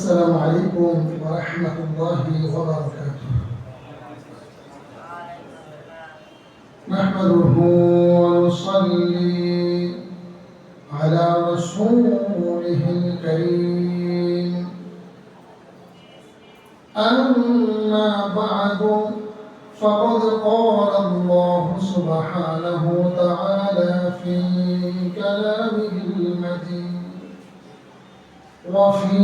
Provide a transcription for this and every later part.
السلام عليكم ورحمة الله وبركاته. نحمده ونصلي على رسوله الكريم. أما بعد فقد قال الله سبحانه وتعالى في كلامه المجيد وفي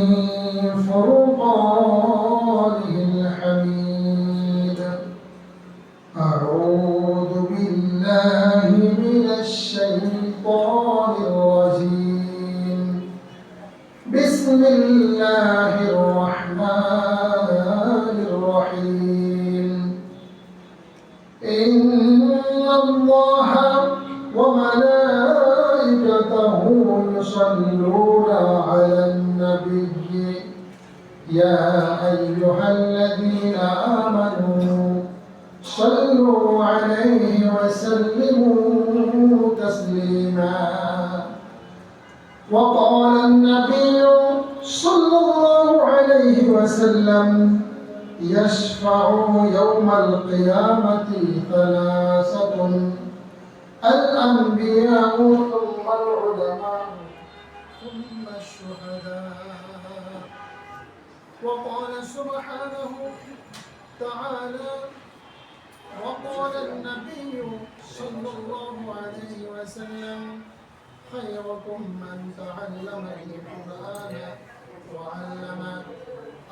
فرقانه الحميد. أعوذ بالله من الشيطان الرجيم. بسم الله الرحمن الرحيم. إن الله وملائكته يصلون على النبي يا أيها الذين آمنوا صلوا عليه وسلموا تسليما. وقال النبي صلى الله عليه وسلم يشفع يوم القيامة ثلاثة: الأنبياء ثم العلماء ثم الشهداء. وقال سبحانه تعالى: وقال النبي صلى الله عليه وسلم خيركم من تعلم القرآن وعلمه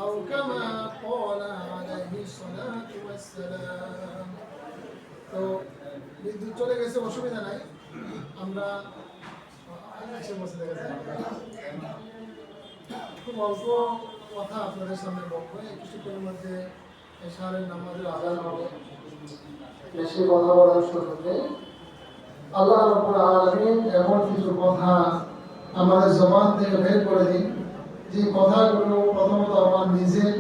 أو كما قال عليه الصلاة والسلام. তো বিদ্যুৎ চলে গেছে, অসুবিধা নাই, আমরা খুব অল্প কথা আপনাদের সামনে বলবো। কিছুক্ষণের মধ্যে এশারের নামাজের আযান হবে। বেশি কথা বলার সুযোগ নেই। আল্লাহ রাব্বুল আলামিন এমন কিছু কথা আমাদের জবান থেকে বের করে দিন, যে কথাগুলো প্রথমত আমার নিজের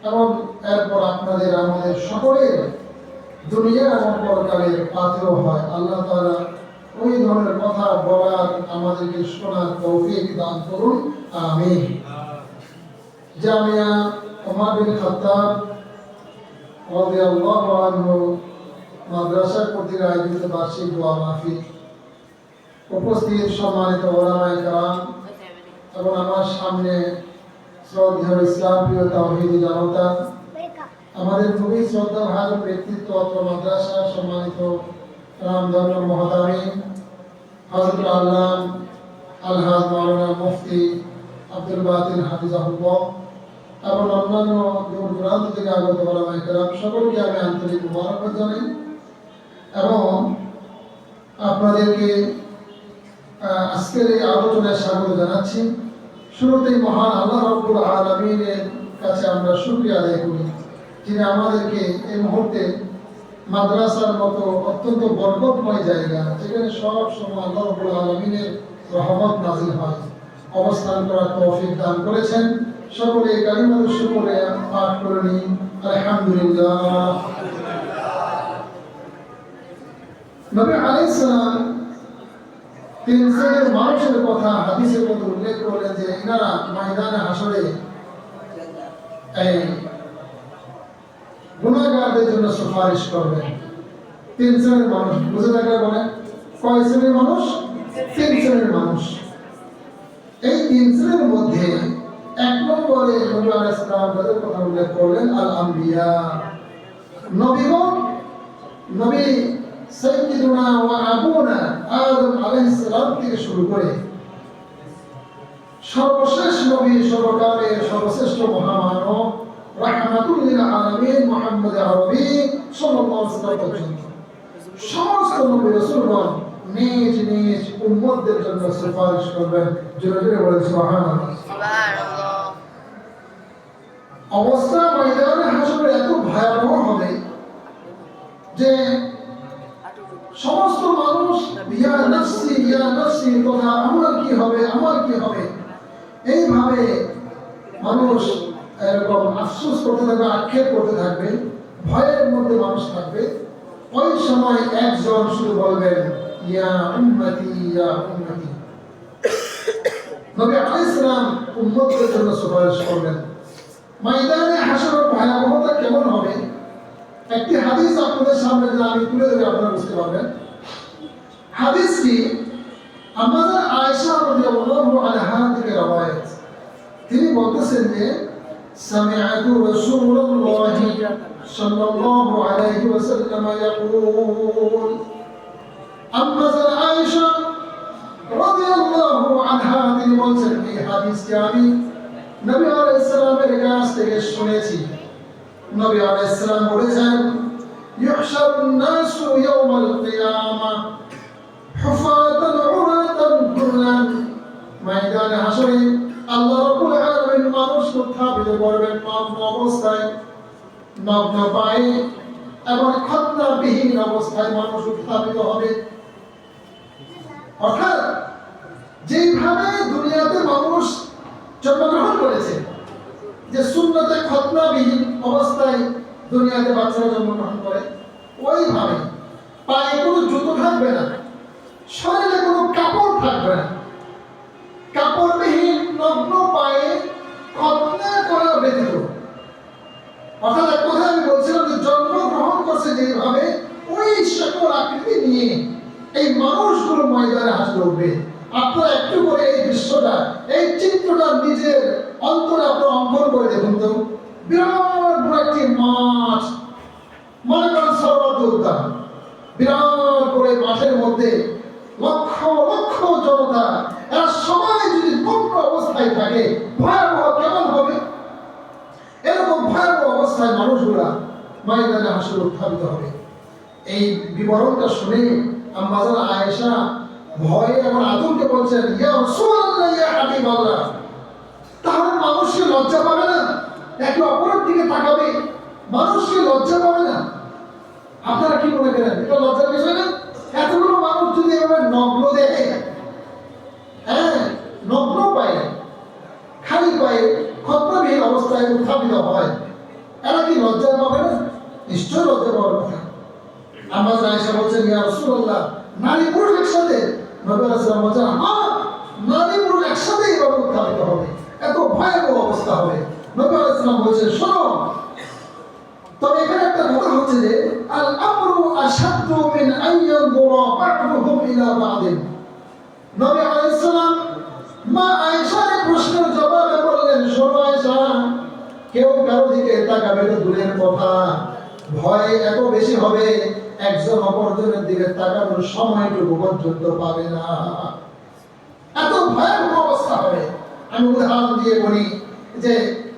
এবং এরপর আপনাদের আমাদের সকলের দুনিয়া এবং পরকালের পাথেয় হয়। আল্লাহ তাআলা ওই ধরনের কথা বলার আমাদেরকে শোনার তৌফিক দান করুন, আমিন। জামিয়া ওমর বিন খাত্তাব রাদিয়াল্লাহু আনহু মাদ্রাসা কর্তৃক আয়োজিত বার্ষিক দোয়া মাহফিল, উপস্থিত সম্মানিত ওলামায়ে কেরাম এবং আমার সামনে শ্রদ্ধেয় ইসলাম প্রিয় তাওহীদি জনতা, আমাদের খুবই শ্রদ্ধা ভাজন ব্যক্তিত্ব অত্র মাদ্রাসা সম্মানিত রামধন্য মহতামিম হযরত আল্লাম আলহাজ মাওলানা মুফতি আব্দুল বাতিল হাফিজাহুল্লাহ এবং অন্যান্য দূর দূরান্ত থেকে আগত ওলামায়ে কেরাম সকলকে আমি আন্তরিক মোবারকবাদ জানাই এবং আপনাদেরকে আজকের এই আলোচনায় স্বাগত জানাচ্ছি। শুরুতেই মহান আল্লাহ রাব্বুল আলামিনের কাছে আমরা শুকরিয়া আদায় করি, যিনি আমাদেরকে এই মুহূর্তে মাদ্রাসার মতো অত্যন্ত বরকতময় জায়গা, যেখানে সব সময় আল্লাহ রাব্বুল আলামিনের রহমত নাযিল হয়, অবস্থান করার তৌফিক দান করেছেন। সকলে কালিমাতুশ শুকরে পাঠ করে নিন, আলহামদুলিল্লাহ। নবী আলাইহিস সালাম তিন শ্রেণীর মানুষের কথা হাদিসের মধ্যে উল্লেখ করলেন যে এনারা ময়দানে হাসরে এই গুনাহগারদের জন্য সুপারিশ করবেন। তিন শ্রেণীর মানুষ, বুঝে থাকলে বলেন কয় শ্রেণীর মানুষ? তিন শ্রেণীর মানুষ। এই তিন শ্রেণীর মধ্যে এক নম্বরে নবী আলাইহিস সালাম যাদের কথা উল্লেখ করলেন আল আম্বিয়া, নবীগণ। নবী সাইয়্যিদুনা ওয়া আবুনা আদম আলাইহিস সালাম থেকে শুরু করে সর্বশেষ নবী, সর্বকালের সর্বশ্রেষ্ঠ মহামানব রাহমাতুল লিল আলামিন মুহাম্মদ আরবি সাল্লাল্লাহু আলাইহি ওয়াসাল্লাম পর্যন্ত সমস্ত নবী রাসূলগণ নিজ নিজ উম্মতদের জন্য সুপারিশ করবেন। জোরে জোরে বলেন সুবহানাল্লাহ। অবস্থা ময়দানে হাসরে এত ভয়াবহ হবে যে সমস্ত মানুষ ইয়া নফসি কথা, আমার কি হবে, আমার কি হবে, এইভাবে মানুষ এরকম আফসোস করতে থাকবে, আক্ষেপ করতে থাকবে, ভয়ের মধ্যে মানুষ থাকবে। ওই সময় একজন শুধু বলবেন ইয়া উম্মতি ইয়া উম্মতি। নবী আলাইহিস সালাম উম্মতের জন্য সুপারিশ করবেন। ময়দানে হাসরের ভয়াবহতা কেমন হবে একটি হাদিস আপনাদের সামনে যদি আমি তুলে ধরে আপনারা বুঝতে পারবেন। হাদিসটি আমাদের আয়েশা রাদিয়াল্লাহু আনহা থেকে রওয়ায়াত। তিনি বলতেছেন যে সামিআতু রাসূলুল্লাহি সাল্লাল্লাহু আলাইহি ওয়াসাল্লাম ইয়াকুল, আমাদের আয়েশা রাদিয়াল্লাহু আনহা তিনি বলছেন এই হাদিসটি আমি নবী আলাইহিস সালামের কাছ থেকে শুনেছি। নবী আলাইহিস সালাম বলেছেন, ইউহশারুন নাসু ইয়াওমাল কিয়ামাহ হুফাতান উরাতান গুরলান, ময়দানে হাসরে আল্লাহ রাব্বুল আলামিন মানুষকে উত্থাপিত করবেন নগ্ন অবস্থায়, নগ্ন পায়ে এবং খতনাবিহীন অবস্থায় মানুষ উত্থাপিত হবে। অর্থাৎ যেভাবে দুনিয়াতে মানুষ জন্মগ্রহণ করেছে, যে সুন্নতে খতনাবিহীন অবস্থায় দুনিয়াতে বাচ্চারা জন্মগ্রহণ করে, ওইভাবে পায়ে কোনো জুতো থাকবে না, শরীরে কোনো কাপড় থাকবে না, কাপড়বিহীন নগ্ন পায়ে খতনা করা ব্যতীত। অর্থাৎ এক কথা আমি বলছিলাম যে জন্মগ্রহণ করছে যেভাবে, ওই সকল আকৃতি নিয়ে এই মানুষগুলো ময়দানে হাসতে উঠবে। আপনারা একটু করে এই দৃশ্যটা, এই চিত্রটা নিজের অন্তরে আপনারা অঙ্কন করে দেখুন তো। বিরাট বড় একটি মাঠ, মনে করেন সর্বত্র উদ্যান, বিরাট করে মাঠের মধ্যে লক্ষ লক্ষ জনতা, এরা সবাই যদি নগ্ন অবস্থায় থাকে, ভয়াবহ কেমন হবে? এরকম ভয়াবহ অবস্থায় মানুষগুলা ময়দানে হাসরে উত্থাপিত হবে। এই বিবরণটা শুনে আম্মাজান আয়েশা ভয়ে এবং আতঙ্কে বলছেন, ইয়া রাসূলুল্লাহ, ইয়া হাবিবাল্লাহ, তাহলে মানুষকে লজ্জা পাবে না? একে অপরের দিকে তাকাবে, মানুষকে লজ্জা পাবে না? আপনারা কি মনে করেন এটা লজ্জার বিষয় না? এতগুলো মানুষ যদি এভাবে নগ্ন দেখে, হ্যাঁ, নগ্ন পায়ে, খালি পায়ে খতনাবিহীন অবস্থায় উত্থাপিত হয়, এরা কি লজ্জা পাবে না? নিশ্চয় লজ্জা পাওয়ার কথা। আম্মাজান আয়েশা বলছেন, ইয়া রাসূলুল্লাহ, নারী পুরুষ একসাথে? নবী আলাইহিস সালাম বলছেন, হ্যাঁ, নারী পুরুষ একসাথে এইভাবে উত্থাপিত হবে, এত ভয়াবহ অবস্থা হবে। নবী আলাইহিস সালাম বলছেন, শোনো, তবে এখানে একটা কথা হচ্ছে যে আল আমরু আশাদ্দু মিন আন ইয়ানজুরা বা'দুহুম ইলা বা'দিন। নবী আলাইহিস সালাম মা আয়েশার প্রশ্নের জবাবে বললেন, শোনো আয়েশা, কেউ কারো দিকে তাকাবে তো দূরের কথা, ভয় এত বেশি হবে একজন অপরজনের দিকে তাকানোর সময়টুকু পর্যন্ত পাবে না, এত ভয়াবহ অবস্থা হবে। আমি উদাহরণ দিয়ে বলি যে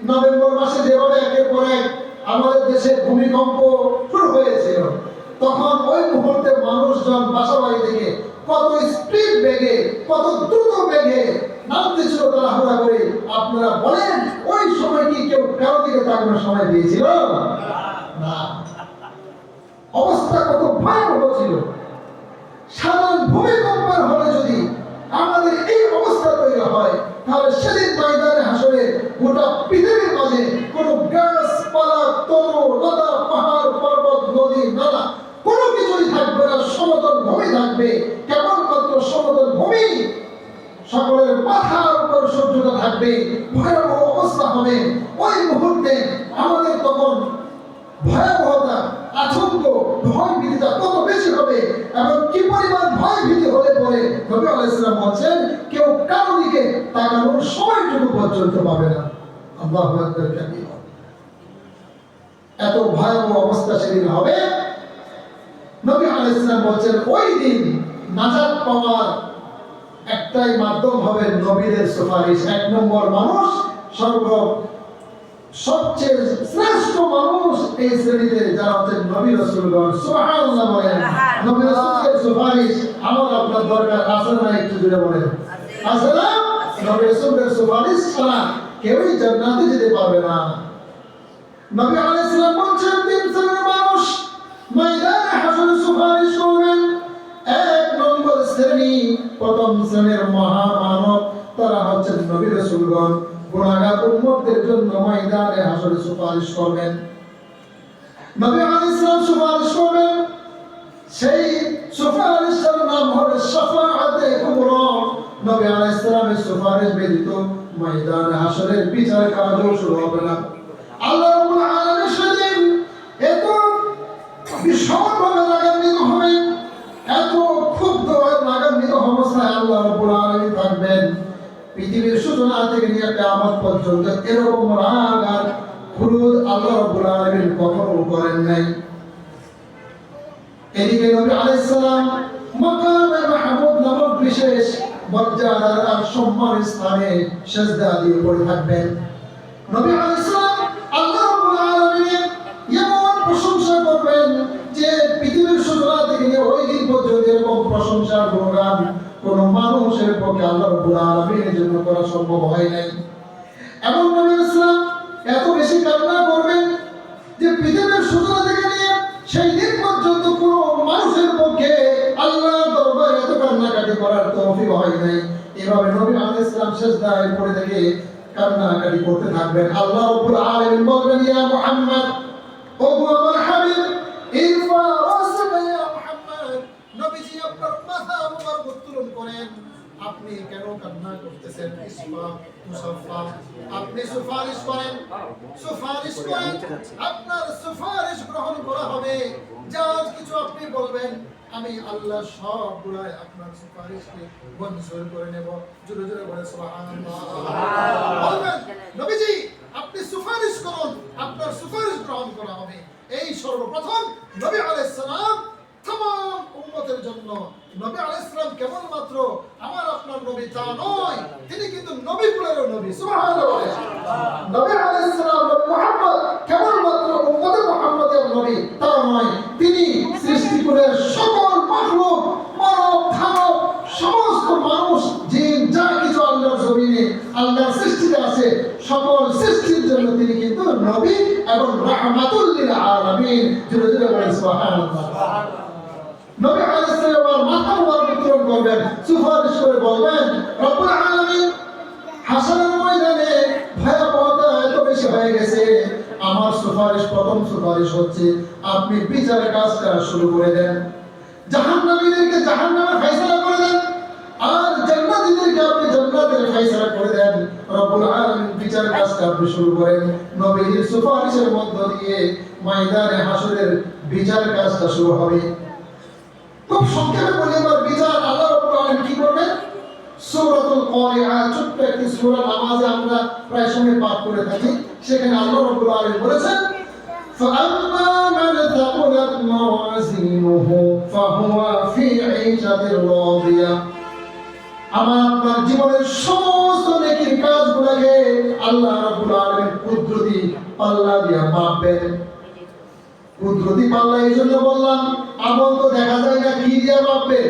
নভেম্বর মাসে যেভাবে একের পর এক আমাদের দেশে ভূমিকম্প শুরু হয়েছিল, তখন ওই মুহূর্তে মানুষজন বাসাবাড়ি থেকে কত স্পিড বেগে, কত দ্রুত বেগে নামতেছিল তাড়াহুড়া করে। আপনারা বলেন ওই সময় কি কেউ কারো দিকে তাকানোর সময় দিয়েছিল? না। অবস্থা কত ভয়াবহ ছিল। সাধারণ ভূমিকম্পের হলে যদি আমাদের এই অবস্থা তৈরি হয়, তাহলে সেদিন ময়দানে হাসরে গোটা পৃথিবীর মাঝে কোনো গাছপালা, তরু, লতা, পাহাড়, পর্বত, নদী, নালা কোনো কিছুই থাকবে না, সমতল ভূমি থাকবে। কেবলমাত্র সমতল ভূমি, সকলের মাথার উপর সূর্যটা থাকবে, ভয়াবহ অবস্থা হবে। ওই মুহূর্তে আমাদের তখন ভয়াবহতা, আতঙ্ক, ভয় ভীতিটা কত বেশি হবে এবং কি পরিমাণ ভয় ভীতি হলে পরে নবী আলাইহিস সালাম বলছেন, কেউ কারো দিকে তাকানোর সময়টুকু পর্যন্ত পাবে না। আল্লাহু আকবার কাবীরা। এত ভয়াবহ অবস্থা সেদিন হবে। নবী আলাইহিস সালাম বলছেন, ওই দিন নাজাত পাওয়ার একটাই মাধ্যম হবে নবীদের সুপারিশ। এক নম্বর মানুষ, সবচেয়ে শ্রেষ্ঠ মানুষ এই শ্রেণীতে যারা হচ্ছেন নবী রাসূলগণ। সুবহানাল্লাহ বলেন। নবী রাসূলের সুপারিশ আমার আপনার দরকার আছে না? একটু জুড়ে বলেন, আছে না? নবী রাসূলের সুপারিশ ছাড়া কেউই জান্নাতে যেতে পারবে না। নবী আলাইহিস সালাম বলছেন, তিন শ্রেণীর মানুষ ময়দানে হাসরে সুপারিশ করবেন। এক নম্বর শ্রেণী, প্রথম শ্রেণীর মহামানব, তারা হচ্ছেন নবী রাসূলগণ। গুনাহগার উম্মতদের জন্য ময়দানে হাসরে সুপারিশ করবেন। নবী আলাইহিস সালাম সুপারিশ করবেন। সেই সুপারিশের নাম হবে শাফাআতে কুবরা। নবী আলাইহিস সালামের সুপারিশ ব্যতীত ময়দানে হাসরের বিচার কাজও শুরু হবে না। আল্লাহ রাব্বুল আলামিন সেদিন এত ভীষণভাবে রাগান্বিত হবেন, এত ক্ষুব্ধ রাগান্বিত অবস্থায় আল্লাহ রাব্বুল আলামিন থাকবেন। পৃথিবীর সূচনা থেকে নিয়ে কিয়ামত পর্যন্ত এরকম রাগ আর ক্রোধ আল্লাহ রাব্বুল আলামিন কখনো করেন নাই। এদিকে নবী আলাইহিস সালাম মাকামে মাহমুদ নামক বিশেষ মর্যাদার আর সম্মানের স্থানে সিজদা দিয়ে পড়ে থাকবেন। নবী আলাইহিস সালাম আল্লাহ রাব্বুল আলামিনের এমন প্রশংসা করবেন যে পৃথিবীর সূচনা থেকে নিয়ে ওই দিন পর্যন্ত এরকম প্রশংসার গুণগান কোন মানুষের পক্ষে আল্লাহ রাব্বুল আলামিনের জন্য করা সম্ভব হয় নাই। এবং নবী আলাইহিস সালাম এত বেশি কান্না করবেন যে পৃথিবীর সূচনা থেকে নিয়ে সেই দিন পর্যন্ত কোন মানুষের পক্ষে আল্লাহর দরবারে এত কান্নাকাটি করার তৌফিক হয় নাই। এভাবে নবী আলাইহিস সালাম সিজদায় পড়ে থেকে কান্নাকাটি করতে থাকবেন। আল্লাহ রাব্বুল আলামিন বলবেন, ইয়া মুহাম্মদ, ও আমার হাবিব, ইরফা রাসাকা ইয়া মুহাম্মদ, নবীজি আপনার মাথা মুবারক উত্তোলন করেন। আপনি কেন কান্না করতেছেন? ইসফা মুসাফফা, আপনি সুপারিশ করেন, সুপারিশ করেন, আপনার সুপারিশ গ্রহণ করা হবে। যা কিছু আপনি বলবেন আমি আল্লাহ সবগুলাই আপনার সুপারিশকে মঞ্জুর করে নেব। জোরে জোরে বলে সুবহানাল্লাহ। বলবেন, নবীজি আপনি সুপারিশ করুন, আপনার সুপারিশ গ্রহণ করা হবে। এই সর্বপ্রথম নবী আলাইহিস সালাম तमाम উম্মতের জন্য। নবী আলাইহিস সালাম কেবলমাত্র আমার আপনার নবী তা নয়, তিনি কিন্তু নবী কুলের নবী। সুবহানাল্লাহ। নবী আলাইহিস সালাম নবী মুহাম্মদ কেবলমাত্র উম্মতে মুহাম্মাদের নবী তা নয়, তিনি সৃষ্টি কুলের সকল মাখলুক, মানব দানব, সমস্ত মানুষ জিন যা কিছু আল্লাহর জমিনে আল্লাহর সৃষ্টিতে আছে সকল সৃষ্টির জন্য তিনি কিন্তু নবী এবং রাহমাতুল লিল আলামিন। জোরে জোরে বলেন সুবহানাল্লাহ। নবী আলাইহিস সালাম মাথা মুবারক উত্তোলন করবেন, সুপারিশ করে বলবেন, রব্বুল আলামিন হাসরের ময়দানে ভয়াবহতা এত বেশি হয়ে গেছে, আমার সুপারিশ প্রথম সুপারিশ হচ্ছে আপনি বিচারের কাজটা শুরু করে দেন। জাহান্নামীদেরকে জাহান্নামের ফয়সালা করে দেন, আর জান্নাতীদেরকে আপনি জান্নাতের ফয়সালা করে দেন। রব্বুল আলামিন বিচারের কাজটা আপনি শুরু করেন। নবীর সুপারিশের মধ্য দিয়ে ময়দানে হাসরের বিচারের কাজটা শুরু হবে। খুব সংক্ষেপে বলি, এবার বিচার আল্লাহ রাব্বুল আলামিন কি করবেন? সূরাতুল কারিআ, ছোট্ট একটি সূরা নামাজে আমরা প্রায় সময় পাঠ করে থাকি। সেখানে আল্লাহ রাব্বুল আলামিন বলেছেন, فَأَمَّا مَنْ ثَقُلَتْ مَوَازِينُهُ فَهُوَ فِي عِيشَةٍ رَاضِيَةٍ। আমার আপনার জীবনের সমস্ত নেকির কাজগুলোকে আল্লাহ রাব্বুল আলামিন কুদরতি পাল্লা দিয়ে মাপবেন। কুদরতি পাল্লা এই জন্য বললাম, আমল তো দেখা যায় না, কি দিয়ে মাপবে?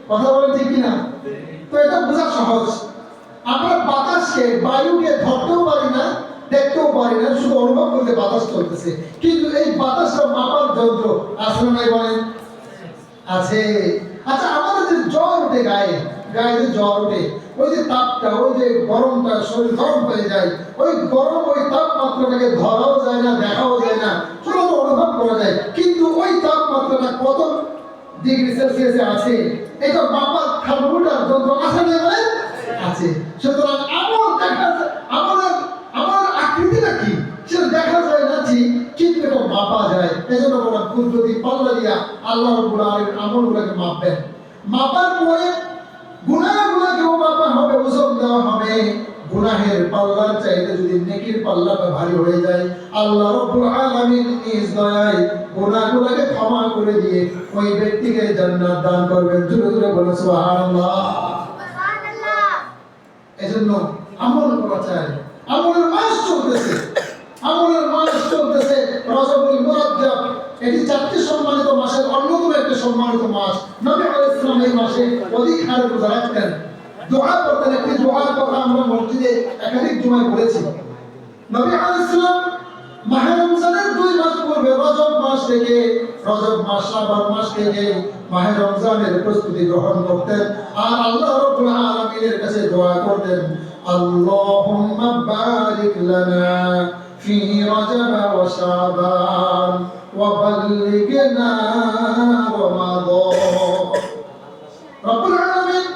কথা বলেন ঠিক কিনা? তো এটা বোঝা সহজ। আমরা বাতাসকে, বায়ুকে ধরতেও পারি না, দেখতেও পারি না, শুধু অনুভব করতে বাতাস চলতেছে। কিন্তু এই বাতাসটা মাপার যন্ত্র আছে না নাই বলেন? আছে। আচ্ছা, আমাদের যে জ্বর ওঠে গায়ে, গায়ে যে জ্বর ওঠে, ওই যে তাপটা, ওই যে গরমটা, শরীর গরম হয়ে যায়, ওই গরম ওই তাপমাত্রাটাকে ধরাও যায় না, দেখাও যায় না, শুধু অনুভব করা যায়। কিন্তু ওই তাপমাত্রাটা কত ডিগ্রি সেলসিয়াসে আছে এটা মাপার থার্মোমিটার যন্ত্র আছে না বলেন? আছে। সুতরাং আমল দেখা যায়, আমার আকৃতিটা কি সেটা দেখা যায় না ঠিক, কিন্তু এটা মাপা যায়। এজন্য বলা কুদরতি পাল্লা দিয়া আল্লাহ রাব্বুল আলামিন আমলগুলোকে মাপবেন। মাপার পরে গুনাহগুলোকেও মাপা হবে, ওজন দেওয়া হবে। গুনাহের পাল্লার চাইতে যদি নেকির পাল্লাটা ভারী হয়ে যায়, আল্লাহ রাব্বুল আলামিন নিজ দয়ায় গুনাহগুলোকে ক্ষমা করে দিয়ে ওই ব্যক্তিকে জান্নাত দান করবেন। জোরে জোরে বলেন সুবহানাল্লাহ। সুবহানাল্লাহ। এজন্য আমল করা চাই। আমলের মাস চলতেছে, আমলের মাস চলতেছে। রজবুল মুরাজ্জাব, এটি 4টি সম্মানিত মাসের অন্যতম একটি সম্মানিত মাস। নবী আলাইহিস সালাম এই মাসে অধিক হারে রোজা রাখতেন, দোয়া করতেন। একটি দোয়ার কথা আমরা মসজিদে একাধিক জুমায় পড়েছি। নবী আলাইহিস সালাম মাহে রমজানের 2 মাস পূর্বে রজব মাস থেকে, রজব মাস শাবান মাস থেকে মাহে রমজানের প্রস্তুতি গ্রহণ করতেন আর আল্লাহ রাব্বুল আলামিনের কাছে দোয়া করতেন, আল্লাহুম্মা বারিক লানা ফি রজব ওয়া শাবান ওয়া বাল্লিগনা রমাদান। রব্বুল আলামিন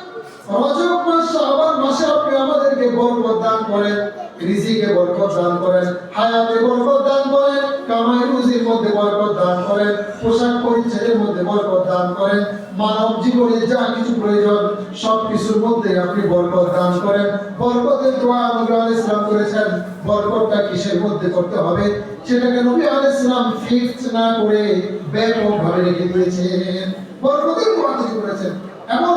রজব মাস শাবান মাসে আপনি আমাদের আমাদেরকে বরকত দান করেন, রিজিকে বরকত দান করেন, হায়াতে বরকত দান করেন, কামাই রুজির মধ্যে বরকত দান করেন, পোশাক পরিচ্ছদের মধ্যে বরকত দান করেন, মানব জীবনে যা কিছু প্রয়োজন সব কিছুর মধ্যে আপনি বরকত দান করেন। বরকতের দোয়া নবী আলাইহিস সালাম করেছেন। বরকতটা কিসের মধ্যে করতে হবে সেটাকে নবী আলাইহিস সালাম ফিক্স না করে ব্যাপকভাবে রেখে দিয়েছেন। বরকতের দোয়া তিনি করেছেন, এমন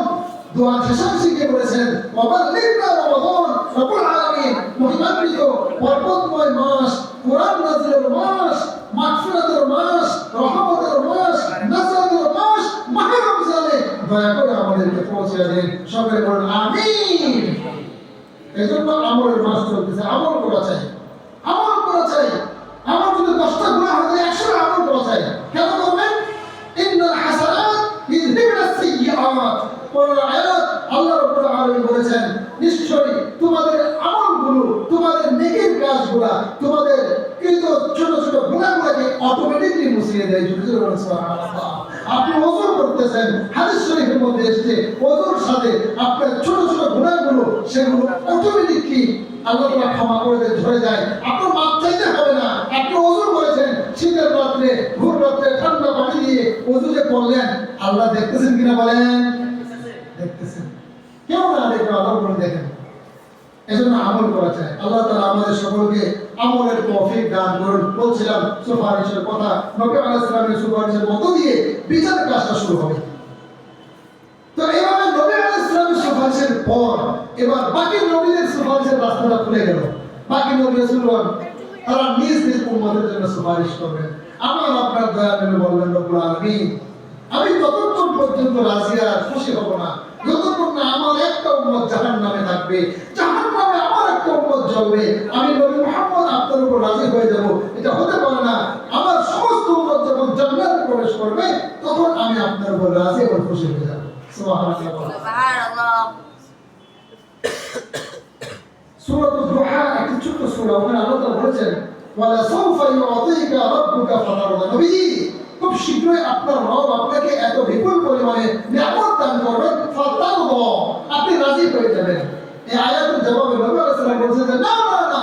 দোয়া শেষাংশে বলেছেন ওয়াবাল্লিগনা রমাদান রব্বুল আলামিন, মহিমান্বিত বরকতময় মাস, কোরআন নাযিলের মাস, মাগফিরাতের মাস, রহমতের মাস, নাজাতের মাস মাহে রমজানে দয়া করে আমাদেরকে পৌঁছে দেন। সকলে বলুন আমিন। এজন্য আমলের মাস চলতেছে, আমল করা চাই, আমল করা চাই। আমার যদি 10টা গুনাহ হয় 100টা আমল করা চাই। কেন করবেন? ইন্নাল হাসানাত ইযহিবুনাস সাইয়্যাত। কোরআন আয়াত আল্লাহ রাব্বুল আলামিন বলেছেন নিশ্চয়ই তোমাদের আমলগুলো, তোমাদের নেকির কাজগুলো, তোমাদের কৃত ছোট ছোট গুনাহগুলোকে অটোমেটিক্যালি মুছিয়ে দেয়। সুবহানাল্লাহ। আপনি ওযু করতেছেন, হাদিস শরীফের মধ্যে এসেছে ওযুর সাথে আপনার ছোট ছোট গুনাহগুলো সেগুলো অটোমেটিক্যালি আল্লাহ তাআলা ক্ষমা করে দেন, ঝরে যায়। আপনার মাপ চাইতে হবে না। আপনি ওযু করেছেন শীতের রাত্রে, ভোর রাত্রে ঠান্ডা পানি দিয়ে ওযু যে করলেন, আল্লাহ দেখতেছেন কিনা বলেন? দেখতেছেন। কেউ না দেখবে, আল্লাহ করে দেখেন। এজন্য আমল করা চাই। আল্লাহ তাআলা আমাদের সকলকে আমলের তৌফিক দান করুন। বলছিলাম সুপারিশের কথা, নবী আলাইহিস সালামের সুপারিশের মধ্য দিয়ে বিচারের কাজটা শুরু হবে। তো এইভাবে নবী আলাইহিস সালামের সুপারিশের পর এবার বাকি নবীদের সুপারিশের রাস্তাটা খুলে গেল। বাকি নবী রাসূলগণ তারা নিজ নিজ উম্মতের জন্য সুপারিশ করবেন। আমার আপনার দয়া নবী বললেন রব্বুল আলামিন, আমি ততক্ষণ পর্যন্ত রাজি আর খুশি হব না যতক্ষণ না আমার একটা উম্মত জাহান্নামে থাকবে, জাহান্নামে আমার একটা উম্মত জ্বলবে। আমি নবী মুহাম্মদ আপনার উপর রাজি হয়ে যাব, এটা হতে পারে না। আমার সমস্ত উম্মত যখন জান্নাতে প্রবেশ করবে তখন আমি আপনার উপর রাজি এবং খুশি হয়ে যাব। সুবহানাল্লাহ। সূরাতুদ দুহা একটি ছোট্ট সূরা, ওখানে আল্লাহ তাআলা বলেছেন ওয়ালা সাউফা ইউতিকা রাব্বুকা ফাতারদা। নবীজি, খুব শীঘ্রই আপনার রব আপনাকে এত বিপুল পরিমাণে নিয়ামত দান করবেন, ফাতারদা, আপনি রাজি হয়ে যাবেন। এই আয়াতের জবাবে নবী আলাইহিস সালাম বলেছেন যে না না না,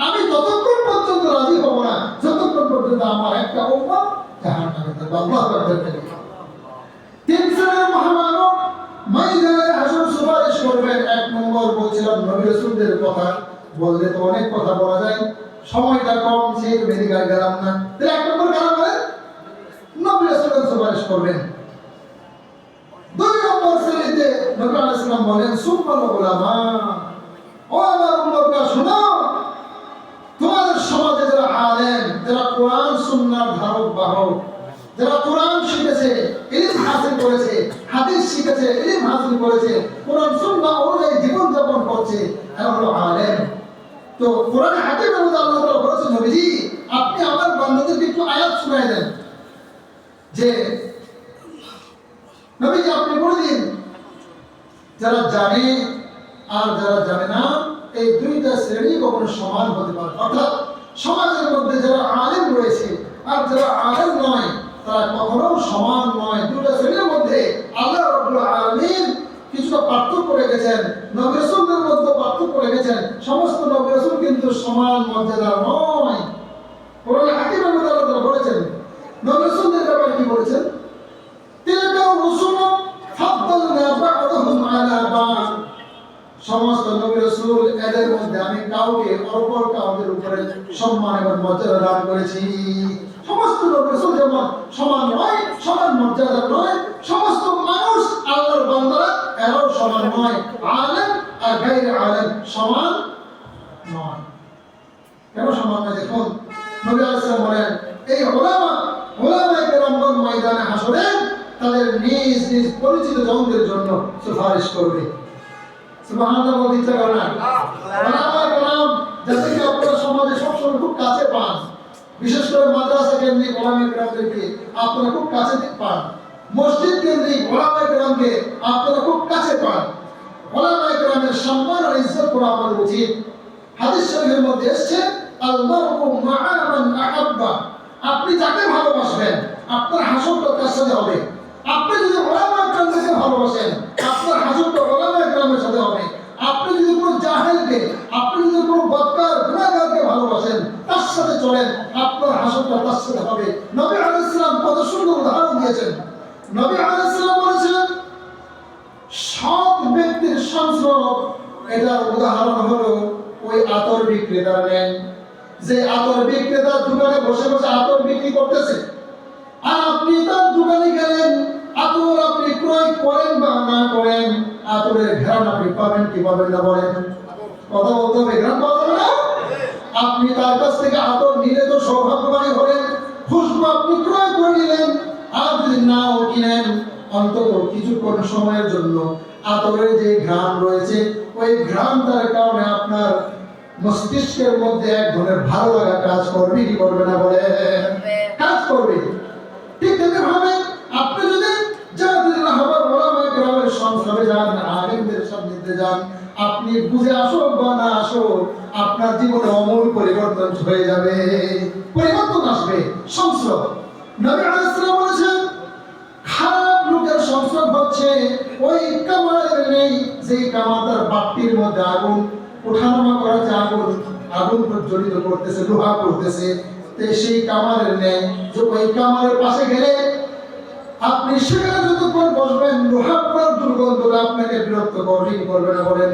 আমি ততক্ষণ পর্যন্ত রাজি হব না যতক্ষণ পর্যন্ত আমার একটা উম্মত জাহান্নামে থাকবে। আল্লাহু আকবার। তিন শ্রেণীর মহামানব ময়দানে হাসর সুপারিশ করবেন। এক নম্বর বলছিলাম নবী রাসূলদের কথা, বললে তো অনেক কথা বলা যায়, সময়টা কম, সেই মেডিকেল গেলাম না। তাহলে এক নম্বর কারা বলেন? নবী রাসূলগণ সুপারিশ করবেন। দুই নম্বর শ্রেণীতে নবী আলাইহিস সালাম বলেন সুম্মাল উলামা, ও আমার উম্মতরা শোনো, তোমাদের সমাজে যারা আলেম, যারা কোরআন সুন্নাহর ধারক বাহক, যারা কোরআন শিখেছে, ইলম হাসিল করেছে, হাদিস শিখেছে, ইলম হাসিল করেছে, কোরআন সুন্নাহ অনুযায়ী জীবন যাপন করছে, এরা হলো আলেম। তো কোরআনে হাকিমের মধ্যে আল্লাহ তাআলা বলেছেন নবীজি, আপনি আমার বান্দাদেরকে একটু আয়াত শোনায় দেন, যে নবীজি আপনি বলে দিন যারা জানে আর যারা জানে না, এই দুইটা শ্রেণী কখনো সমান হতে পারে। অর্থাৎ সমাজের মধ্যে যারা আলেম রয়েছে আর যারা আলেম নয় তারা কখনো সমান নয়। দুটো শ্রেণীর মধ্যে আল্লাহ রাব্বুল আলামিন কিছুটা পার্থক্য রেখেছেন, নবী রাসূলদের মধ্যে পার্থক্য রেখেছেন। সমস্ত নবী রাসূল কিন্তু সমান মর্যাদার নয়। কোরআনে হাকিমের মধ্যে আল্লাহ তাআলা বলেছেন, নবী রাসূলদের ব্যাপারে কি বলেছেন? তিলকা রুসুল ফাদ্দালনা বা'দাহুম আলা বা'দ। সমস্ত নবী রাসূল এদের মধ্যে আমি কাউকে অপর কাউদের উপরে সম্মান এবং মর্যাদা দান করেছি। সমস্ত নবী রাসূল যেমন সমান নয়, সমান মর্যাদা নয়, সমস্ত মানুষ আল্লাহর বান্দারা এরাও সমান নয়। আলেম আর গায়রে আলেম সমান নয়। কেন সমান নয়? দেখুন নবী আলাইহিস সালাম বলেন, এই উলামায়ে কেরামগণ ময়দানে হাসরে তাদের নিজ নিজ পরিচিত জনদের জন্য সুপারিশ করবে। সুবহানাল্লাহ বলতে ইচ্ছা করে না? উলামায়ে কেরাম যাদেরকে আপনারা সমাজে সবসময় খুব কাছে পান, বিশেষ করে মাদ্রাসা কেন্দ্রিক উলামায়ে কেরামদেরকে আপনারা খুব কাছে পান, মসজিদ কেন্দ্রিক উলামায়ে কেরামকে আপনারা খুব কাছে পান। উলামায়ে কেরামের সম্মান আর ইজ্জত করা আমাদের উচিত। হাদিস শরীফের মধ্যে এসেছে আল মারউ মা'a মান আহাব্বা। আপনি যাকে ভালোবাসবেন আপনার হাসরটা তার সাথে হবে। আপনি যদি উলামায়ে কেরামকে ভালোবাসেন আপনার হাসরটা উলামায়ে কেরামের সাথে হবে। আপনি যদি কোনো জাহেলকে থেকে আপনি যদি কোনো বদকার গুনাহগারকে ভালোবাসেন, তার সাথে চলেন, আপনার হাসরটা তার সাথে হবে। নবী আলাইহিস সালাম কত সুন্দর উদাহরণ দিয়েছেন। নবী আলাইহিস সালাম বলেছেন, সৎ ব্যক্তির সংসর্গ এটার উদাহরণ হলো ওই আতর বিক্রেতার নেন, যে আতর বিক্রেতার দোকানে বসে বসে আতর বিক্রি করতেছে, আর আপনি তার দোকানে গেলেন, আতর আপনি ক্রয় করেন বা না করেন, আতরের ঘ্রাণ আপনি পাবেন কি পাবেন না বলেন? কথা বলতে হবে, ঘ্রাণ পাওয়া যাবে না? আপনি তার কাছ থেকে আতর নিলে তো সৌভাগ্যবান হলেন, খুশবু আপনি ক্রয় করে নিলেন। আর যদি নাও কিনেন, অন্তত কিছুক্ষণ সময়ের জন্য আতরের যে ঘ্রাণ রয়েছে, ওই ঘ্রাণটার কারণে আপনার মস্তিষ্কের মধ্যে এক ধরনের ভালো লাগা কাজ করবে কি করবে না বলে? কাজ করবে। ঠিক তেমনিভাবে আপনি যদি জাতির রাহবার ওলামায়ে কেরামের সংসদে যান, আলেমদের সান্নিধ্যে যান, আপনি বুঝে আসো বা না আসো, আপনার জীবনে অমূল পরিবর্তন হয়ে যাবে, পরিবর্তন আসবে। সংসদ নবী আলাইহিস সালাম বলেছেন, খারাপ লোকের সংসদ হচ্ছে ওই কামারের নেই, যে কামাতার বাটির মধ্যে আগুন ওঠানামা করা, যে আগুন প্রজ্বলিত করতেছে, লোহা করতেছে, সেই কামারের নেই। যে ওই কামারের পাশে গেলে আপনি সেখানে যতক্ষণ বসবেন, লোহা পোড়ার দুর্গন্ধটা আপনাকে বিরক্ত করবে কি করবে না বলেন?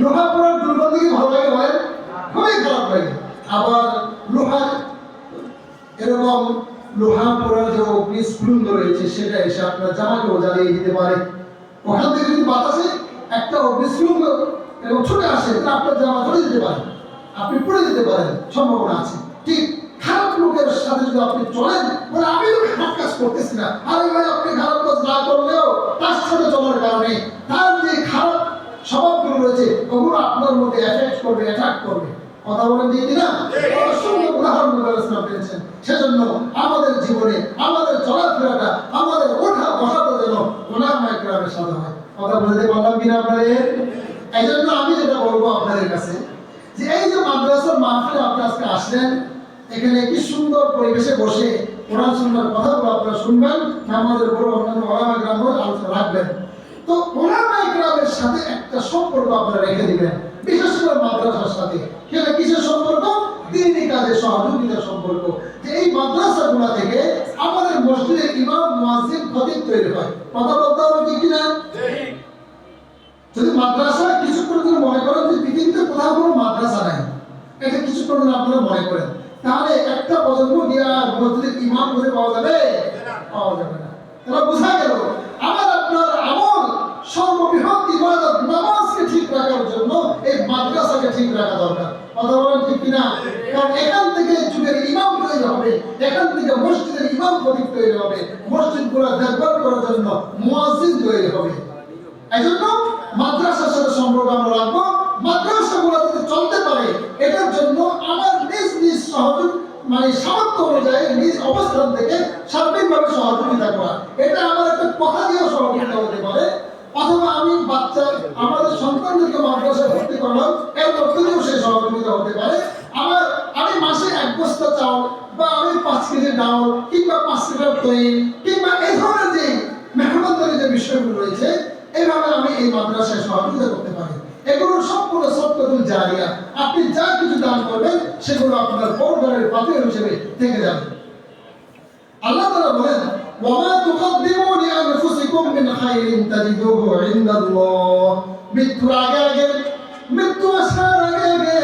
লোহা পোড়ার দুর্গন্ধ কি ভালো লাগে বলেন? খুবই খারাপ লাগে। আবার লোহার এরকম লোহা পোড়ার যে অগ্নিস্ফুলিঙ্গ রয়েছে, সেটা এসে আপনার জামাকেও জ্বালিয়ে দিতে পারে। ওখান থেকে যদি বাতাসে একটা অগ্নিস্ফুলিঙ্গ এরকম ছুটে আসে, তাহলে আপনার জামা জ্বলে যেতে পারে, আপনি পড়ে যেতে পারেন, সম্ভাবনা আছে। ঠিক খারাপ লোকের সাথে যদি আপনি চলেন, বলে আমি তো খারাপ কাজ করতেছি না, আরে ভাই আপনি খারাপ কাজ না করলেও তার সাথে চলার কারণে তার যে খারাপ স্বভাবগুলো রয়েছে, ওগুলো আপনার মধ্যে এফেক্ট করবে, অ্যাটাক করবে। কথা বলেন ঠিক কিনা? অসংখ্য উদাহরণ পেয়েছেন। সেজন্য আমাদের জীবনে আমাদের চলাফেরাটা, আমাদের ওঠা বসাটা যেন ওলামায়ে কেরামের সাথে হয়। কথা বলতে পারলাম কিনা আপনাদের? এই জন্য আমি যেটা বলবো আপনাদের কাছে, যে এই যে মাদ্রাসার মাহফিলে আপনি আজকে আসলেন, এখানে কি সুন্দর পরিবেশে বসে কোরআন সুন্নাহর কথাগুলো আপনারা শুনবেন, নামাজের পরে অন্যান্য ওলামায়ে কেরামের আলোচনা রাখবেন। তো ওলামায়ে কেরামের সাথে একটা সম্পর্ক আপনারা রেখে দিবেন, বিশেষ করে মাদ্রাসার সাথে। সেটা কিসের সম্পর্ক? দ্বীনি কাজের সহযোগিতার সম্পর্ক। যে এই মাদ্রাসাগুলো থেকে আমাদের মসজিদের ইমাম, মুয়াজ্জিন, খতিব তৈরি হয়। কথা বলতে হবে ঠিক কিনা? যদি মাদ্রাসা কিছুক্ষণ যদি মনে করেন যে পৃথিবীতে কোথাও কোনো মাদ্রাসা নাই, এটা কিছুক্ষণ যদি আপনারা মনে করেন, তাহলে একটা প্রজন্ম গিয়ে মসজিদের ইমাম খুঁজে পাওয়া যাবে? পাওয়া যাবে না। তাহলে বোঝা গেল আমার আপনার আমল, সর্ববৃহৎ ইবাদত নামাজকে ঠিক রাখার জন্য এই মাদ্রাসাকে ঠিক রাখা দরকার। কথা বলেন ঠিক কিনা? কারণ এখান থেকে যুগের ইমাম তৈরি হবে, এখান থেকে মসজিদের ইমাম খতিব তৈরি হবে, মসজিদগুলো দেখভাল করার জন্য মুয়াজ্জিন তৈরি হবে। এজন্য মাদ্রাসার সাথে সম্পর্ক আমরা রাখবো। মাদ্রাসাগুলো যদি চলতে পারে, এটার জন্য আমার নিজ নিজ সহযোগ সামর্থ্য অনুযায়ী নিজ অবস্থান থেকে সার্বিকভাবে সহযোগিতা করা, এটা আমার একটা কথা দিয়েও সহযোগিতা হতে পারে। অথবা আমি বাচ্চা আমাদের সন্তানদেরকে মাদ্রাসায় ভর্তি করলাম, এর মধ্যে দিয়েও সে সহযোগিতা হতে পারে। আমি মাসে 1 বস্তা চাউল, বা আমি 5 কেজি ডাউল, কিংবা 5 লিটার দই, কিংবা এই ধরনের যে মেহমানদারি যে বিষয়গুলো রয়েছে, এইভাবে আমি এই মাদ্রাসায় সহযোগিতা করতে পারি। এগুলো সবগুলো সদকাতুল জারিয়া। আপনি যা কিছু দান করবেন, সেগুলো আপনার পরকালের পাথর হিসেবে থেকে যাবে। আল্লাহ তাআলা বলেন, ওয়ামা তুকদ্দিমু লিআনফুসিকুম মিন খাইরিন তাজিদুহু ইনদাল্লাহ। মৃত্যুর আগে, মৃত্যু আসার আগে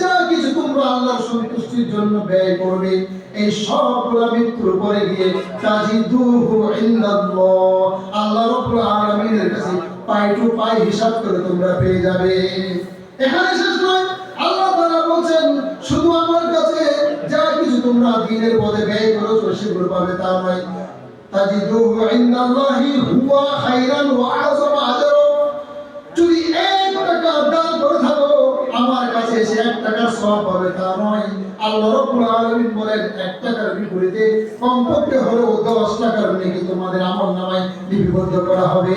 যা কিছু তোমরা আল্লাহর সন্তুষ্টির জন্য ব্যয় করবে, এই সবগুলো মৃত্যুর পরে গিয়ে তাজিদুহু ইনদাল্লাহ, আল্লাহ রাব্বুল আলামিনের কাছে পাই টু পাই হিসাব করে তোমরা পেয়ে যাবে। এখানে শেষ নয়, আল্লাহ তাআলা বলেন শুধু আমার কাছে যা কিছু তোমরা দ্বীনের পথে ব্যয় করেছো সেগুলো পাবে তা নয়, তাজিদুহু ইনদাল্লাহি হুয়া খায়রান ওয়া আযমা আজরা। যদি 1 টাকা দান করে থাকো, আমার কাছে এসে 1 টাকার সওয়াব পাবে তা নয়। আল্লাহ রাব্বুল আলামিন বলেন 1 টাকার বিপরীতে কমপক্ষে হলেও 10 টাকার নেকি তোমাদের আমলনামায় লিপিবদ্ধ করা হবে।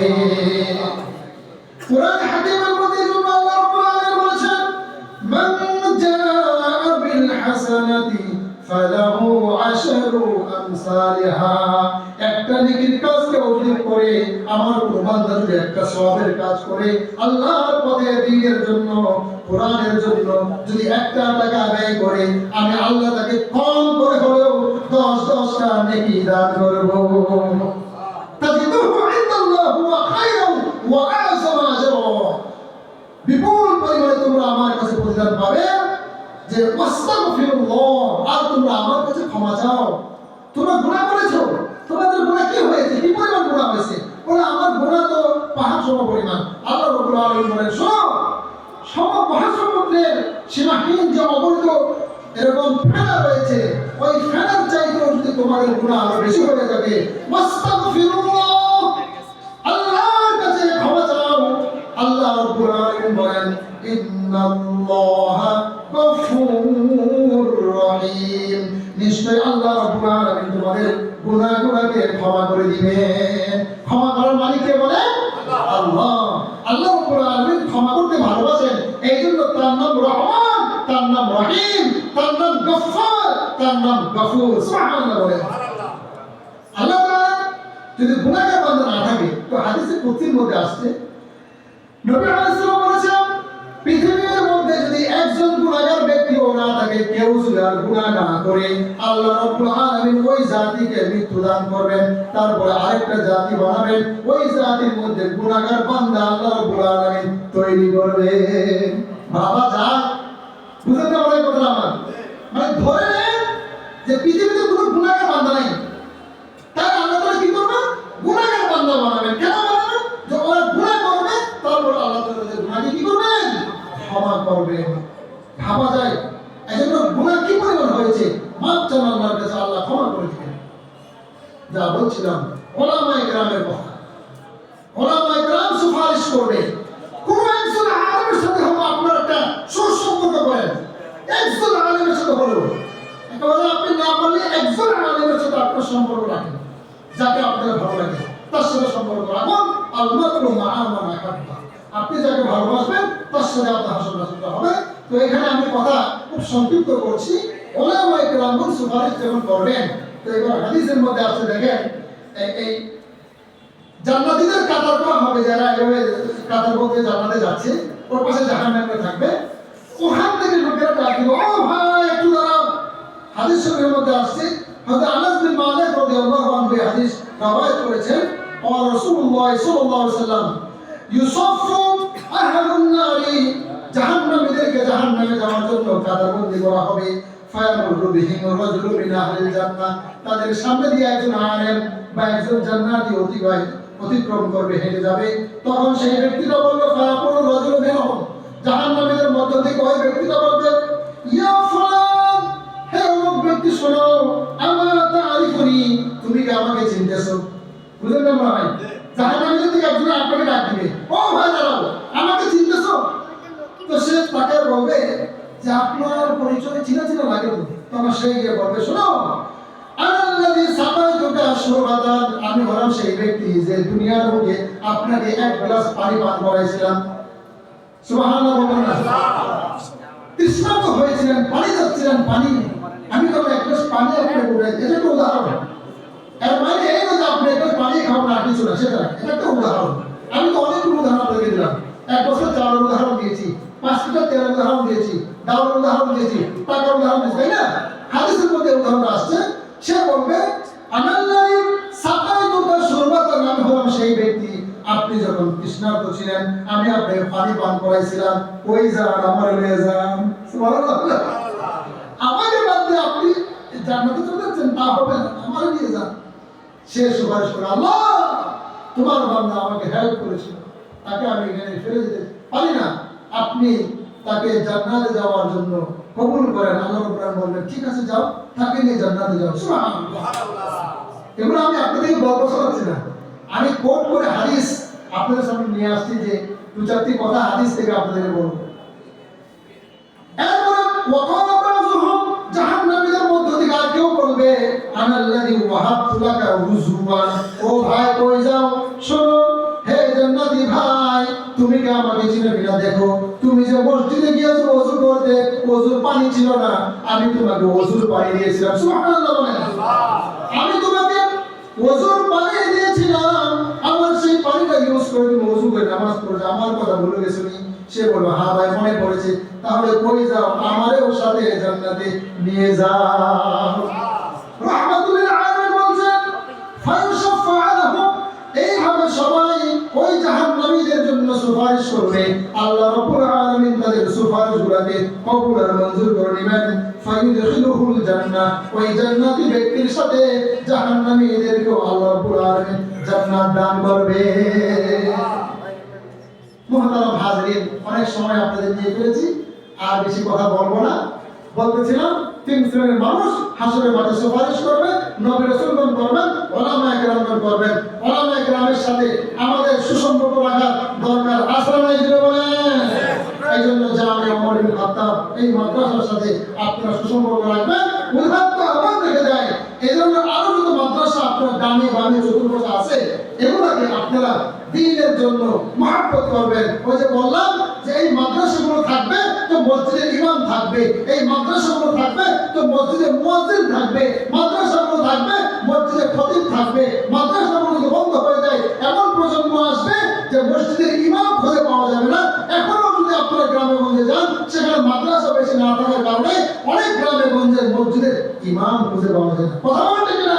কুরআন হাকিমের মধ্যে আল্লাহ রাব্বুল আলামিন বলেছেন, মান জাআ বিল হাসানাতি ফালাহু আশরু আমসালিহা। একটা নেকির কাজকে উল্লেখ করে আমার কোন বান্দা যদি একটা সওয়াবের কাজ করে আল্লাহর পথে দ্বীনের জন্য কোরআনের জন্য যদি একটা টাকা ব্যয় করে আমি আল্লাহ তাকে কম করে হলেও 10টা নেকি দান করব। তাজিদুহু ইনদাল্লাহি ওয়া খায়রু ওয়া আযমা আজরা। বিপুল পরিমাণে তোমরা আমার কাছে প্রতিদান পাবে যে ওয়াস্তাগফিরুল্লাহ, আর তোমরা আমার কাছে ক্ষমা চাও। তোমরা গুনাহ করেছো, তোমাদের গুনাহ কি হয়েছে, কি পরিমাণ গুনাহ হয়েছে? বলে আমার গুনাহ তো পাহাড় সম পরিমাণ। আল্লাহ রাব্বুল আলামিন বলেন শোনো, মহাসমুদ্রের সীমাহীন যে অবৈধ এরকম ফেনা রয়েছে, ওই ফেনার চাইতেও যদি তোমাদের গুনাহ আরো বেশি হয়ে যাবে, ওয়াস্তাগফিরুল্লাহ, আল্লাহর কাছে ক্ষমা চাও। আল্লাহ রাব্বুল আলামিন বলেন ইন্নাল্লাহা গফুরুর রহিম, নিশ্চয় আল্লাহ রাব্বুল আলামিন তোমাদের গুনাহগুলোকে ক্ষমা করে দিবেন। ক্ষমা করার মালিক কে বলে? আল্লাহ। আল্লাহ রাব্বুল আলামিন ক্ষমা করতে ভালোবাসেন, এইজন্য তার নাম রহমান, তার নাম রহিম, তার নাম গফফার, তার নাম গফুর। সুবহানাল্লাহ বলেন। আল্লাহ তাআলা যদি গুনাহগার বান্দা না থাকে, তো হাদিসে কুদসির মধ্যে আসছে নবী আলাইহিস সালাম বলেছেন পৃথিবীর মধ্যে যদি একজন গুনাহগার ব্যক্তিও না থাকে, কেউ যদি আর গুনাহ না করে, আল্লাহ রাব্বুল আলামিন ওই জাতিকে মৃত্যু দান করবেন, তারপরে আরেকটা জাতি বানাবেন, ওই জাতির মধ্যে গুনাহগার বান্দা আল্লাহ রাব্বুল আলামিন তৈরি করবেন। বাবা যায়, বুঝতে পারলেন কথাটা আমার? মানে ধরে নেন যে পৃথিবীতে কোনো গুনাহগার বান্দা নাই, তাই আল্লাহ তাআলা কি করবেন? গুনাহগার বান্দা বানাবেন। কেন বানাবেন? যে ওরা গুনাহ করবে, তারপর আল্লাহ তাআলা ওদের গুনাহকে কি করবেন? ক্ষমা করবেন। ভাবা যায় এজন্য গুনাহ কি পরিমাণ হয়েছে, মাপ চান আল্লাহর কাছে, আল্লাহ ক্ষমা করে দিবেন। যা বলছিলাম উলামায়ে কেরামের কথা, উলামায়ে কেরাম সুপারিশ করবে। কোন একজন আলেমের সাথে হলো আপনার একটা সুসম্পর্ক করেন, একজন আলেমের সাথে হলো, একেবারে আপনি না পারলে একজন আলেমের সাথে আপনার সম্পর্ক রাখেন, যাকে আপনার ভালো লাগে তার সাথে সম্পর্ক রাখুন। আল-মারউ মা'a মান আহাব্বা, আপনি যাকে ভালোবাসবেন তার সাথে আপনার হাসপাতাল হবে। তো এখানে আমি কথা খুব সংক্ষিপ্ত করছি। উলামায়ে কেরাম সুপারিশ যখন করবেন, তো এবার হাদিসের মধ্যে আছে দেখেন, এই জান্নাতীদের কাতার করা হবে, যারা এভাবে কাতার বলতে জান্নাতে যাচ্ছে, ওর পাশে জাহান্নামে থাকবে, ওখান থেকে লোকেরা ডাক দিবে, ও ভাই একটু দাঁড়াও। হাদিস শরীফের মধ্যে আসছে, হযরত আনাস বিন মালিক রাদিয়াল্লাহু আনহু এই হাদিস রওয়ায়াত করেছেন, ও রাসূলুল্লাহ সাল্লাল্লাহু আলাইহি ওয়াসাল্লাম ইউসাফফু আহলুন নারি, জাহান্নামীদেরকে জাহান্নামে যাওয়ার জন্য কাতারবন্দি করা হবে। ফায়ামুরু বিহিম রাজুলুন মিন আহলিল জান্নাহ, তাদের সামনে দিয়ে একজন আলেম বা একজন জান্নাতি অতিক্রম করবে, হেঁটে যাবে। তখন সেই ব্যক্তিটা বলবে, ফায়াকুলু রাজুলুন মিনহুম, জাহান্নামীদের মধ্য থেকে ওই ব্যক্তিটা বলবে, ইয়া ফুলান, হে অমুক ব্যক্তি শোনো, আমা তাআরিফুনি, তুমি কি আমাকে চিনতেছো? বুঝলেন না ভাই? জাহান্নামীদের থেকে একজন আপনাকে ডাক দিবে, ও ভাই দাঁড়াও, আমাকে চিনতেছো? তো সে তাকে বলবে যে আপনার পরিচয় চিনা চিনা লাগে তো। তখন সে গিয়ে বলবে, শোনো, আনাল্লাযী সাকাইতুকা শুরবাতান, আমি হলাম সেই ব্যক্তি যে দুনিয়ার বুকে আপনাকে এক গ্লাস পানি পান করাইছিলাম। সুবহানাল্লাহ বলুন না। তৃষ্ণার্ত হয়েছিলেন, পানি চাচ্ছিলেন, পানি, আমি তখন এক গ্লাস পানি আপনাকে বলে, এটা একটা উদাহরণ। এর মানে এই না যে আপনি এক গ্লাস পানি খাবেন আর কিছু না, সেটা এটা একটা উদাহরণ। আমি তো অনেকগুলো উদাহরণ আপনাকে দিলাম। এক বছর চালের উদাহরণ দিয়েছি, 5 লিটার তেলের উদাহরণ দিয়েছি, ডাউলের উদাহরণ দিয়েছি, টাকার উদাহরণ দিয়েছি, তাই না? হাদিসের মধ্যে উদাহরণ আসছে, সে বলবে আনাল্লাযী সাকাইতুকা শুরবাতান, আমি হলাম সেই ব্যক্তি আপনি যখন তৃষ্ণার্ত ছিলেন আমি আপনাকে পানি পান করাইছিলাম, ওই যান আমার নিয়ে যান। সুবহানাল্লাহ। আমাকে বাদ দিয়ে আপনি জান্নাতে চলে যাচ্ছেন, তা হবে না, আমার নিয়ে যান। সে সুপারিশ করে, আল্লাহ তোমার বান্দা আমাকে হেল্প করেছিল, তাকে আমি এখানে ফেলে যেতে পারি না, আপনি তাকে জান্নাতে যাওয়ার জন্য কবুল করেন। আল্লাহ রাব্বুল আলামিন বললেন, ঠিক আছে যাও, তাকে নিয়ে জান্নাতে যাও। সুবহানাল্লাহ। এগুলো আমি আপনাদেরকে গল্প শোনাচ্ছি না, আমি কোট করে হাদিস আপনাদের সামনে নিয়ে আসছি, যে 2-4টি কথা হাদিস থেকে আপনাদেরকে বলবো। এরপরে ওয়াকালা বাযুহুম, জাহান্নামীদের মধ্য থেকে আর কেউ বলবে, আনাল্লাযী ওয়াহাবতু লাকা রুজওয়ান, ও ভাই কই যাও, শোনো হে জান্নাতি ভাই, তুমি কি আমাকে চিনে কিনা দেখো, তুমি যে মসজিদে গিয়েছো ওযু করতে, ওযুর পানি ছিল না, আমি তোমাকে ওযুর পানি দিয়েছিলাম। সুবহানাল্লাহ বলেন। আমি তোমাকে ওযুর পানি দিয়েছিলাম, আমার সেই পানিটা ইউজ করে তুমি ওযু করে নামাজ পড়ো। আমার কথা ভুলে গেছো নি? সে বলল, হ্যাঁ ভাই মনে পড়েছে। তাহলে কই যাও, আমারও সাথে জান্নাতে নিয়ে যাও। রাহমাতুল লিল আলামিন বলছেন, ফায়ুশাফা লাহুম, এইভাবে সবাই ওই জাহান্নামীদের জন্য সুপারিশ করবে। আল্লাহ রাব্বুল আলামিন তাদের সুপারিশগুলোকে কবুল আর মঞ্জুর করে নেবেন। ফায়ুদখিলুহুল জান্নাহ, ওই জান্নাতি ব্যক্তির সাথে জাহান্নামীদেরকে আল্লাহ রাব্বুল আলামিন জান্নাত দান করবে। মুহতারাম হাজরিন, অনেক সময় আপনাদের নিয়ে ফেলেছি, আর বেশি কথা বলবো না। বলতেছিলাম তিন শ্রেণীর মানুষ হাসরের মাঠে সুপারিশ করবে, নবী রাসূলগণ করবেন, উলামায়ে কেরামগণ করবেন। উলামায়ে কেরামের সাথে আমাদের সুসম্পর্ক রাখার দরকার আছে না? এই জন্য বলেন, এই জন্য জামিয়া ওমর ইবনে খাত্তাব এই মাদ্রাসার সাথে আপনারা সুসম্পর্ক রাখবেন। উদাহরণ আবার দেখে যায়, এই জন্য আরো যত মাদ্রাসা আপনার ডানে বামে চতুর্পাশে আছে, এগুলাকে আপনারা দ্বীনের জন্য মহব্বত করবেন। ওই যে বললাম যে এই মাদ্রাসাগুলো থাকবে তো মসজিদের ইমাম থাকবে, এই মাদ্রাসাগুলো থাকবে তো মসজিদের মুয়াজ্জিন থাকবে, মাদ্রাসাগুলো থাকবে মসজিদের খতিব থাকবে। মাদ্রাসাগুলো যদি বন্ধ হয়ে যায়, এমন প্রজন্ম আসবে যে মসজিদের ইমাম খুঁজে পাওয়া যাবে না। এখনো যদি আপনারা গ্রামে গঞ্জে যান, সেখানে মাদ্রাসা বেশি না থাকার কারণে অনেক গ্রামে গঞ্জে মসজিদের ইমাম খুঁজে পাওয়া যায় না। কথা বলতে কিনা?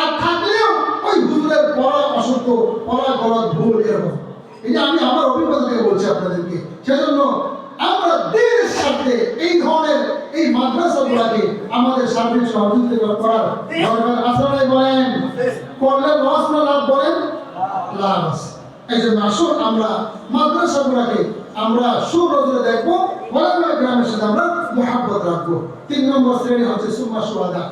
আর থাকলেও ওই হুজুরের পড়া অসত্য, পড়া করা ভুল, এরকম। এই যে আমি আমার অভিজ্ঞতা থেকে বলছি আপনাদেরকে। সেজন্য আমরা দ্বীনের স্বার্থে এই ধরনের এই মাদ্রাসাগুলোকে আমাদের সার্বিক সহযোগিতা করার দরকার আছে না? বলেন, করলে লস না লাভ? বলেন, লাভ আছে। এই জন্য আসুন আমরা মাদ্রাসাগুলোকে আমরা সুনজরে দেখবো, ওলামায়ে কেরামের সাথে আমরা মুহাব্বত রাখবো। 3 নম্বর শ্রেণী হচ্ছে সুম্মা শুহাদা।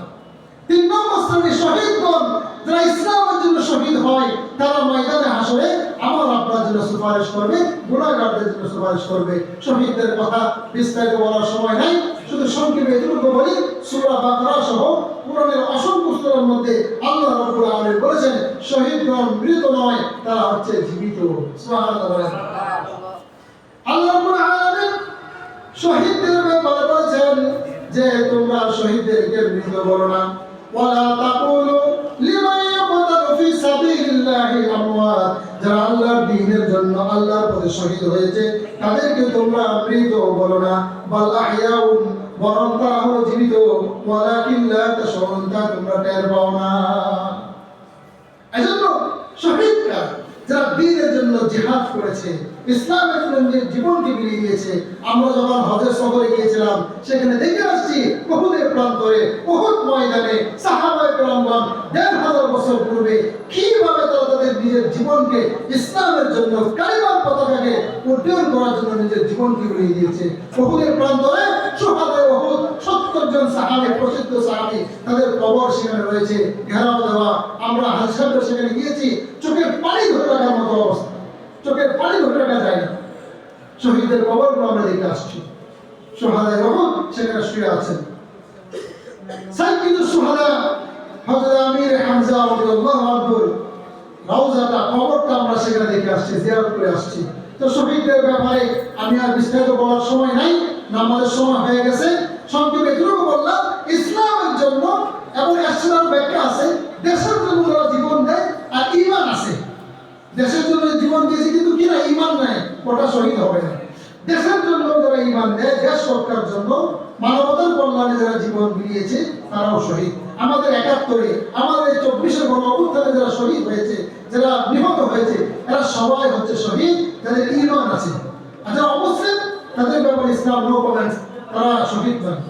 3 নম্বর শ্রেণী শহীদগণ, যারা ইসলামের জন্য শহীদ হয়, তারা ময়দানে হাসরে আমার আপনার জন্য সুপারিশ করবে, গুনাহগারদের জন্য সুপারিশ করবে। শহীদদের কথা বিস্তারিত বলার সময় নাই, শুধু সংক্ষেপে এতটুকু বলি, সূরা বাকারা সহ কোরআনের অসংখ্য সূরার মধ্যে আল্লাহ রাব্বুল আলামিন বলেছেন, শহীদগণ মৃত নয়, তারা হচ্ছে জীবিত। সুবহানাল্লাহ। আল্লাহ রাব্বুল আলামিন শহীদদের ব্যাপারে বলেছেন যে তোমরা শহীদদেরকে মৃত বলো না। ওয়ালা তাকুলু লিমান ইয়াকতালু ফি সাবিলিল্লাহি আমওয়াত, যারা আল্লাহর দ্বীনের জন্য আল্লাহর পথে শহীদ হয়েছে তাদেরকে তোমরা মৃত বলো না। বাল আহইয়াউন, বরং তারা হলো জীবিত। ওয়ালাকিন লা তাশউরুন, তা তোমরা টের পাও না। এজন্য শহীদরা যারা দ্বীনের জন্য জিহাদ করেছে, ইসলামের জন্য নিজের জীবনকে বিলিয়ে দিয়েছে। আমরা যখন হজের সফরে গিয়েছিলাম, সেখানে দেখে আসছি উহুদের প্রান্তরে, উহুদ ময়দানে সাহাবায়ে কেরামগণ ১৫০০ বছর পূর্বে কিভাবে তারা তাদের নিজের জীবনকে ইসলামের জন্য, কালিমার পতাকাকে উড্ডয়ন করার জন্য নিজের জীবনকে বিলিয়ে দিয়েছে। উহুদের প্রান্তরে শুহাদায়ে উহুদ ৭০ জন সাহাবী, প্রসিদ্ধ সাহাবী, তাদের কবর সেখানে রয়েছে, ঘেরাও দেওয়া। আমরা হাজরাতে সেখানে গিয়েছি, চোখের পানি ধরে রাখার মতো অবস্থা, চোখের পানি ধরে রাখা যায় না। শহীদদের কবরগুলো আমরা দেখে আসছি। শুহাদায়ে উহুদ সেখানে শুয়ে আছেন। সাইয়্যিদুশ শুহাদা হযরত আমির হামজা রাদিয়াল্লাহু আনহুর রওজাটা, কবরটা আমরা সেখানে দেখে আসছি, জিয়ারত করে আসছি। তো শহীদদের ব্যাপারে আমি আর বিস্তারিত বলার সময় নাই, নামাজের সময় হয়ে গেছে। সংক্ষেপে এটুকু বললাম, ইসলামের জন্য এবং ইসলাম ব্যাখ্যা আছে, দেশের জন্য যারা জীবন দেয় আর ঈমান আছে। দেশের জন্য জীবন দিয়েছে কিন্তু কিনা ঈমান নাই, ওটা শহীদ হবে না। দেশের জন্য যারা ঈমান দেয়, দেশ রক্ষার জন্য, মানবতার কল্যাণে যারা জীবন দিয়েছে, তারাও শহীদ। আমাদের ৭১-এ, আমাদের ২৪-এর গণঅভ্যুত্থানে যারা শহীদ হয়েছে, যারা নিহত হয়েছে, এরা সবাই হচ্ছে শহীদ যাদের ঈমান আছে। আর যারা অমুসলিম, তাদের ব্যাপারে ইসলাম নো কমেন্টস, তারা শহীদ নয়।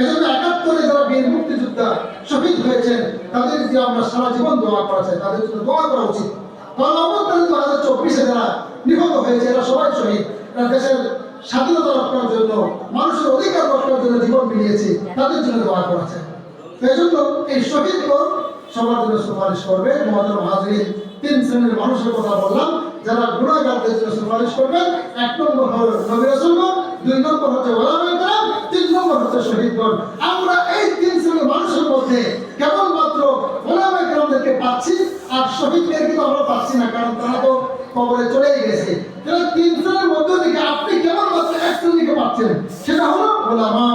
এই জন্য ৭১-এ যারা বীর মুক্তিযোদ্ধা শহীদ হয়েছেন, তাদেরকে আমরা সারা জীবন দোয়া করা চাই, তাদের জন্য দোয়া করা উচিত। কারণ অবস্থানে ২০২৪-এ যারা নিহত হয়েছে, এরা সবাই শহীদ। এরা দেশের স্বাধীনতা রক্ষার জন্য, মানুষের অধিকার রক্ষার জন্য জীবন বিলিয়েছে, তাদের জন্য দোয়া করা চাই। এই জন্য এই শহীদগণ সবার জন্য সুপারিশ করবে। মুহতারাম হাজরিন, ৩ শ্রেণীর মানুষের কথা বললাম, যারা গুনাহগারদের জন্য সুপারিশ করবেন। ১ নম্বর হলো নবী রাসূলগণ, ২ নম্বর হচ্ছে উলামায়ে কেরাম, ৩ নম্বর হচ্ছে শহীদগণ। আমরা এই ৩ শ্রেণীর মানুষের মধ্যে কেবলমাত্র উলামায়ে কেরামদেরকে পাচ্ছি, আর শহীদদেরকে তো আমরা পাচ্ছি না, কারণ তারা তো কবরে চলেই গেছে। পাচ্ছেন, সেটা হলো ওলামা।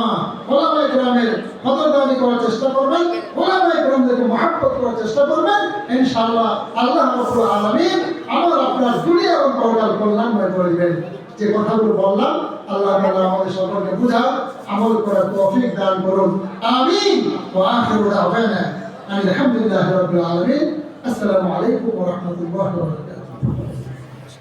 ওলামায়ে কেরামের কদরদানি করার চেষ্টা করবেন, ওলামায়ে কেরামদেরকে মহব্বত করার চেষ্টা করবেন। ইনশাআল্লাহ আল্লাহ রাব্বুল আলামিন আমার আপনার দুনিয়া এবং পরকাল কল্যাণময় করে দিবেন। যে কথাগুলো বললাম আল্লাহ তাআলা আমাদের সকলকে বুঝা আমল করার তৌফিক দান করুন। আমিন। ওয়া আখিরু দাওয়ানা আলহামদুলিল্লাহি রাব্বিল আলামিন। আসসালামু আলাইকুম ওয়া রাহমাতুল্লাহি ওয়া বারাকাতুহু।